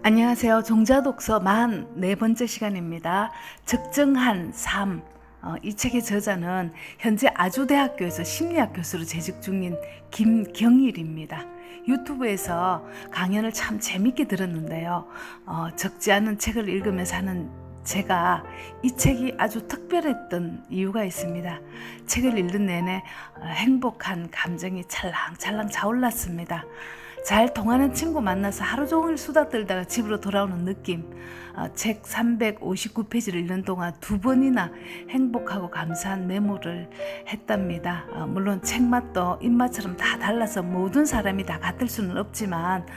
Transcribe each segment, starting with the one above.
안녕하세요. 종자독서 44번째 시간입니다. 적정한 삶. 이 책의 저자는 현재 아주대학교에서 심리학 교수로 재직 중인 김경일입니다. 유튜브에서 강연을 참 재밌게 들었는데요. 적지 않은 책을 읽으면서 하는 제가 이 책이 아주 특별했던 이유가 있습니다. 책을 읽는 내내 행복한 감정이 찰랑찰랑 차올랐습니다. 잘 통하는 친구 만나서 하루 종일 수다 떨다가 집으로 돌아오는 느낌. 책 359페이지를 읽는 동안 2번이나 행복하고 감사한 메모를 했답니다. 물론 책 맛도 입맛처럼 다 달라서 모든 사람이 다 같을 수는 없지만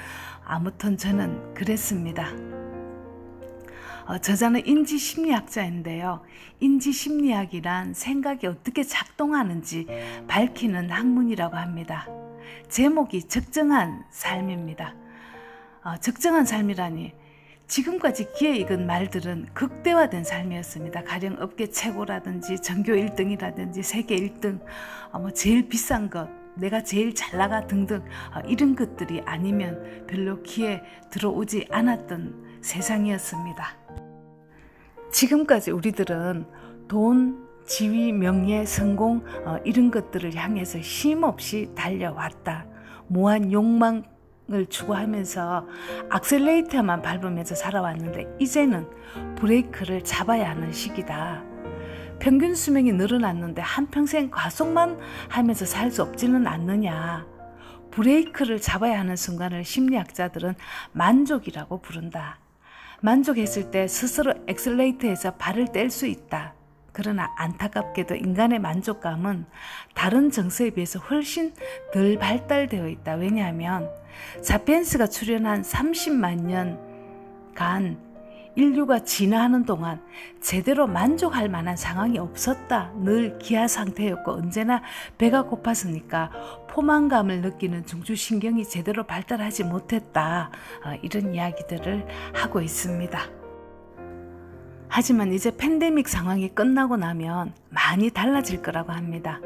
아무튼 저는 그랬습니다. 저자는 인지심리학자인데요. 인지심리학이란 생각이 어떻게 작동하는지 밝히는 학문이라고 합니다. 제목이 적정한 삶입니다. 적정한 삶이라니 지금까지 귀에 익은 말들은 극대화된 삶이었습니다. 가령 업계 최고라든지 전교 1등이라든지 세계 1등, 제일 비싼 것, 내가 제일 잘 나가 등등 이런 것들이 아니면 별로 귀에 들어오지 않았던 세상이었습니다. 지금까지 우리들은 돈, 지위, 명예, 성공 이런 것들을 향해서 쉼없이 달려왔다. 무한 욕망을 추구하면서 악셀레이터만 밟으면서 살아왔는데 이제는 브레이크를 잡아야 하는 시기다. 평균 수명이 늘어났는데 한평생 과속만 하면서 살 수 없지는 않느냐. 브레이크를 잡아야 하는 순간을 심리학자들은 만족이라고 부른다. 만족했을 때 스스로 엑셀레이터에서 발을 뗄 수 있다. 그러나 안타깝게도 인간의 만족감은 다른 정서에 비해서 훨씬 덜 발달되어 있다. 왜냐하면 사피엔스가 출현한 30만 년간 인류가 진화하는 동안 제대로 만족할 만한 상황이 없었다. 늘 기아 상태였고 언제나 배가 고팠으니까 포만감을 느끼는 중추신경이 제대로 발달하지 못했다. 이런 이야기들을 하고 있습니다. 하지만 이제 팬데믹 상황이 끝나고 나면 많이 달라질 거라고 합니다.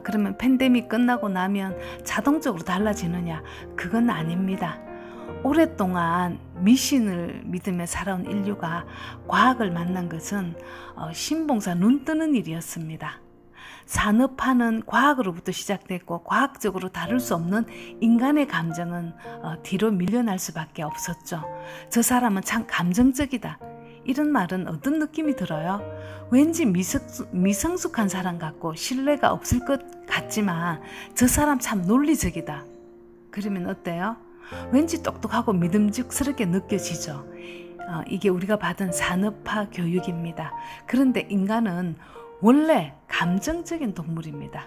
그러면 팬데믹 끝나고 나면 자동적으로 달라지느냐? 그건 아닙니다. 오랫동안 미신을 믿으며 살아온 인류가 과학을 만난 것은 신봉사 눈 뜨는 일이었습니다. 산업화는 과학으로부터 시작됐고 과학적으로 다룰 수 없는 인간의 감정은 뒤로 밀려날 수밖에 없었죠. 저 사람은 참 감정적이다. 이런 말은 어떤 느낌이 들어요? 왠지 미성숙한 사람 같고 신뢰가 없을 것 같지만 저 사람 참 논리적이다. 그러면 어때요? 왠지 똑똑하고 믿음직스럽게 느껴지죠. 이게 우리가 받은 산업화 교육입니다. 그런데 인간은 원래 감정적인 동물입니다.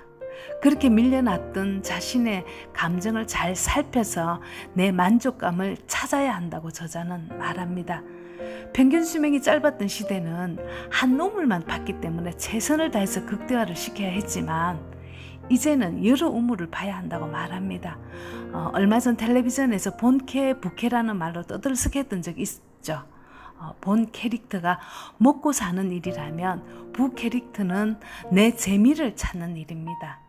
그렇게 밀려났던 자신의 감정을 잘 살펴서 내 만족감을 찾아야 한다고 저자는 말합니다. 평균 수명이 짧았던 시대는 한 우물만 봤기 때문에 최선을 다해서 극대화를 시켜야 했지만 이제는 여러 우물을 봐야 한다고 말합니다. 얼마 전 텔레비전에서 본캐 부캐라는 말로 떠들썩했던 적이 있죠. 본 캐릭터가 먹고 사는 일이라면 부 캐릭터는 내 재미를 찾는 일입니다.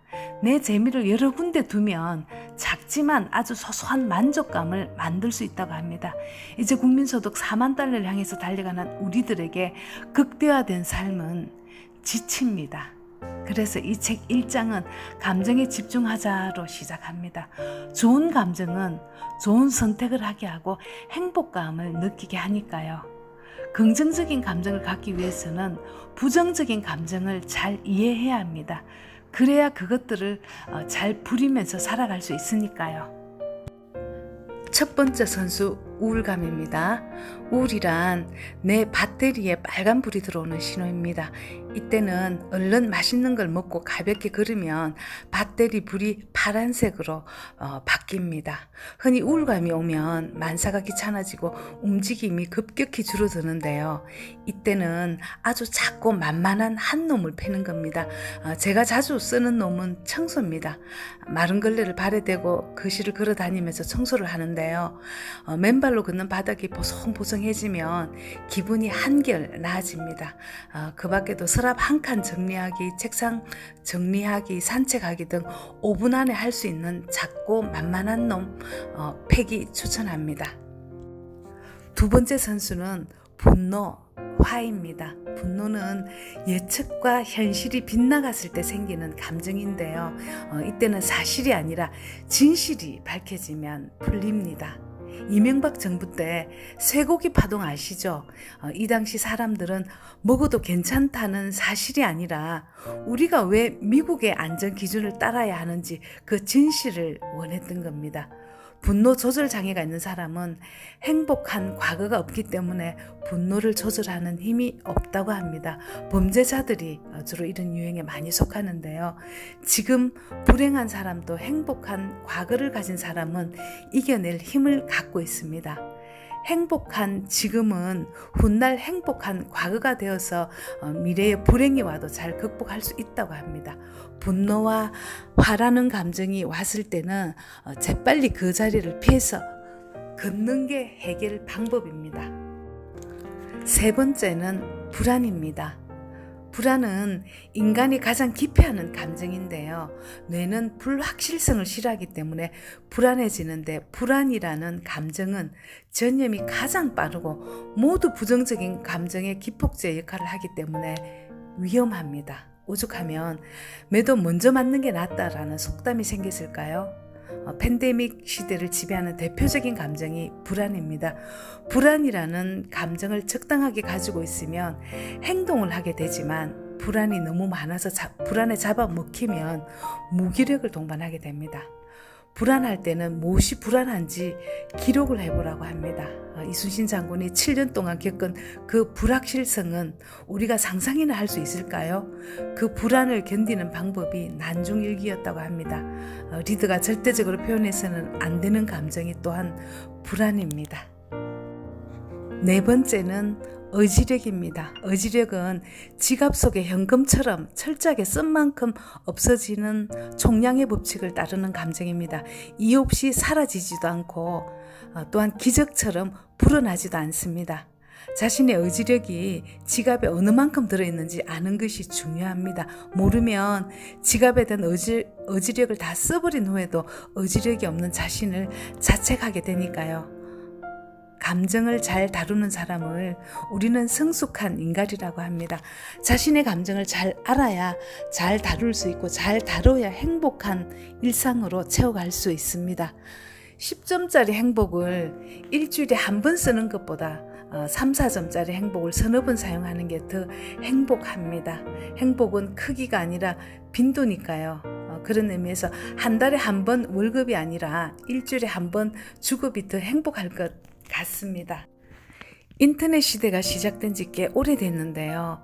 내 재미를 여러 군데 두면 작지만 아주 소소한 만족감을 만들 수 있다고 합니다. 이제 국민소득 4만 달러를 향해서 달려가는 우리들에게 극대화된 삶은 지칩니다. 그래서 이 책 1장은 감정에 집중하자로 시작합니다. 좋은 감정은 좋은 선택을 하게 하고 행복감을 느끼게 하니까요. 긍정적인 감정을 갖기 위해서는 부정적인 감정을 잘 이해해야 합니다. 그래야 그것들을 잘 부리면서 살아갈 수 있으니까요. 첫 번째 선수 우울감입니다. 우울이란 내 배터리에 빨간불이 들어오는 신호입니다. 이때는 얼른 맛있는 걸 먹고 가볍게 걸으면 배터리 불이 파란색으로 바뀝니다. 흔히 우울감이 오면 만사가 귀찮아지고 움직임이 급격히 줄어드는데요. 이때는 아주 작고 만만한 한 놈을 패는 겁니다. 제가 자주 쓰는 놈은 청소입니다. 마른 걸레를 발에 대고 거실을 걸어 다니면서 청소를 하는데요. 맨발로 걷는 바닥이 보송보송해지면 기분이 한결 나아집니다. 그 밖에도 서랍 한 칸 정리하기, 책상 정리하기, 산책하기 등 5분 안에 할 수 있는 작고 만만한 놈 패기 추천합니다. 두 번째 선수는 분노, 화입니다. 분노는 예측과 현실이 빗나갔을 때 생기는 감정인데요. 이때는 사실이 아니라 진실이 밝혀지면 풀립니다. 이명박 정부 때 쇠고기 파동 아시죠? 이 당시 사람들은 먹어도 괜찮다는 사실이 아니라 우리가 왜 미국의 안전 기준을 따라야 하는지 그 진실을 원했던 겁니다. 분노 조절 장애가 있는 사람은 행복한 과거가 없기 때문에 분노를 조절하는 힘이 없다고 합니다. 범죄자들이 주로 이런 유형에 많이 속하는데요. 지금 불행한 사람도 행복한 과거를 가진 사람은 이겨낼 힘을 갖고 있습니다. 행복한 지금은 훗날 행복한 과거가 되어서 미래의 불행이 와도 잘 극복할 수 있다고 합니다. 분노와 화라는 감정이 왔을 때는 재빨리 그 자리를 피해서 걷는 게 해결 방법입니다. 세 번째는 불안입니다. 불안은 인간이 가장 기피하는 감정인데요. 뇌는 불확실성을 싫어하기 때문에 불안해지는데, 불안이라는 감정은 전염이 가장 빠르고 모두 부정적인 감정의 기폭제 역할을 하기 때문에 위험합니다. 오죽하면 매도 먼저 맞는 게 낫다라는 속담이 생겼을까요? 팬데믹 시대를 지배하는 대표적인 감정이 불안입니다. 불안이라는 감정을 적당하게 가지고 있으면 행동을 하게 되지만, 불안이 너무 많아서 불안에 잡아먹히면 무기력을 동반하게 됩니다. 불안할 때는 무엇이 불안한지 기록을 해보라고 합니다. 이순신 장군이 7년 동안 겪은 그 불확실성은 우리가 상상이나 할 수 있을까요? 그 불안을 견디는 방법이 난중일기였다고 합니다. 리더가 절대적으로 표현해서는 안 되는 감정이 또한 불안입니다. 네 번째는 의지력입니다. 의지력은 지갑 속의 현금처럼 철저하게 쓴 만큼 없어지는 총량의 법칙을 따르는 감정입니다. 이유 없이 사라지지도 않고 또한 기적처럼 불어나지도 않습니다. 자신의 의지력이 지갑에 어느 만큼 들어있는지 아는 것이 중요합니다. 모르면 지갑에 대한 의지력을 다 써버린 후에도 의지력이 없는 자신을 자책하게 되니까요. 감정을 잘 다루는 사람을 우리는 성숙한 인간이라고 합니다. 자신의 감정을 잘 알아야 잘 다룰 수 있고, 잘 다뤄야 행복한 일상으로 채워갈 수 있습니다. 10점짜리 행복을 일주일에 한 번 쓰는 것보다 3, 4점짜리 행복을 서너 번 사용하는 게 더 행복합니다. 행복은 크기가 아니라 빈도니까요. 그런 의미에서 한 달에 한 번 월급이 아니라 일주일에 한 번 주급이 더 행복할 것 같습니다. 인터넷 시대가 시작된 지 꽤 오래됐는데요.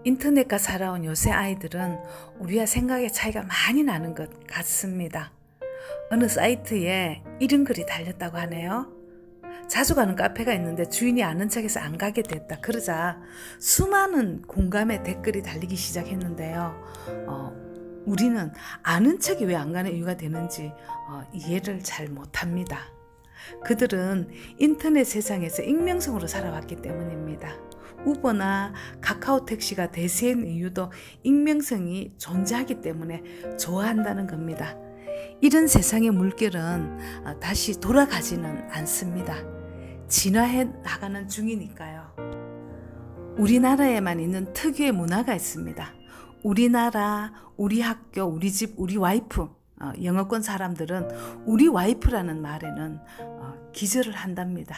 인터넷과 살아온 요새 아이들은 우리와 생각의 차이가 많이 나는 것 같습니다. 어느 사이트에 이런 글이 달렸다고 하네요. 자주 가는 카페가 있는데 주인이 아는 척해서 안 가게 됐다. 그러자 수많은 공감의 댓글이 달리기 시작했는데요. 우리는 아는 척이 왜 안 가는 이유가 되는지 이해를 잘 못합니다. 그들은 인터넷 세상에서 익명성으로 살아왔기 때문입니다. 우버나 카카오택시가 대세인 이유도 익명성이 존재하기 때문에 좋아한다는 겁니다. 이런 세상의 물결은 다시 돌아가지는 않습니다. 진화해 나가는 중이니까요. 우리나라에만 있는 특유의 문화가 있습니다. 우리나라, 우리 학교, 우리 집, 우리 와이프. 영어권 사람들은 우리 와이프라는 말에는 기절을 한답니다.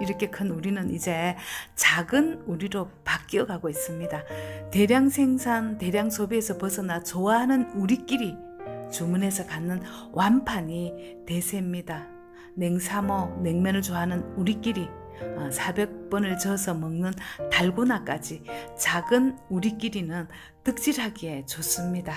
이렇게 큰 우리는 이제 작은 우리로 바뀌어가고 있습니다. 대량 생산, 대량 소비에서 벗어나 좋아하는 우리끼리 주문해서 갖는 완판이 대세입니다. 냉사모, 냉면을 좋아하는 우리끼리 400번을 저어서 먹는 달고나까지 작은 우리끼리는 득질하기에 좋습니다.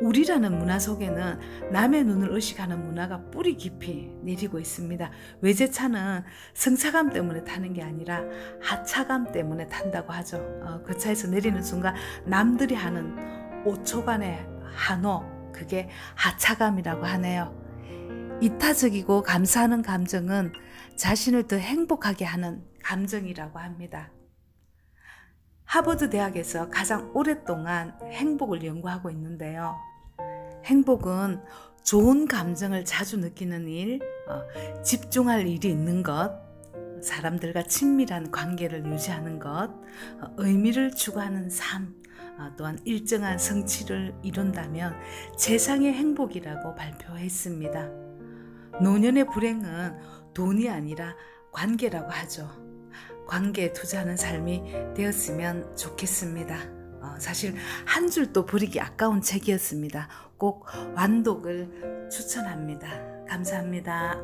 우리라는 문화 속에는 남의 눈을 의식하는 문화가 뿌리 깊이 내리고 있습니다. 외제차는 승차감 때문에 타는 게 아니라 하차감 때문에 탄다고 하죠. 그 차에서 내리는 순간 남들이 하는 5초간의 한호, 그게 하차감이라고 하네요. 이타적이고 감사하는 감정은 자신을 더 행복하게 하는 감정이라고 합니다. 하버드 대학에서 가장 오랫동안 행복을 연구하고 있는데요. 행복은 좋은 감정을 자주 느끼는 일, 집중할 일이 있는 것, 사람들과 친밀한 관계를 유지하는 것, 의미를 추구하는 삶, 또한 일정한 성취를 이룬다면 세상의 행복이라고 발표했습니다. 노년의 불행은 돈이 아니라 관계라고 하죠. 관계에 투자하는 삶이 되었으면 좋겠습니다. 사실 한 줄도 버리기 아까운 책이었습니다. 꼭 완독을 추천합니다. 감사합니다.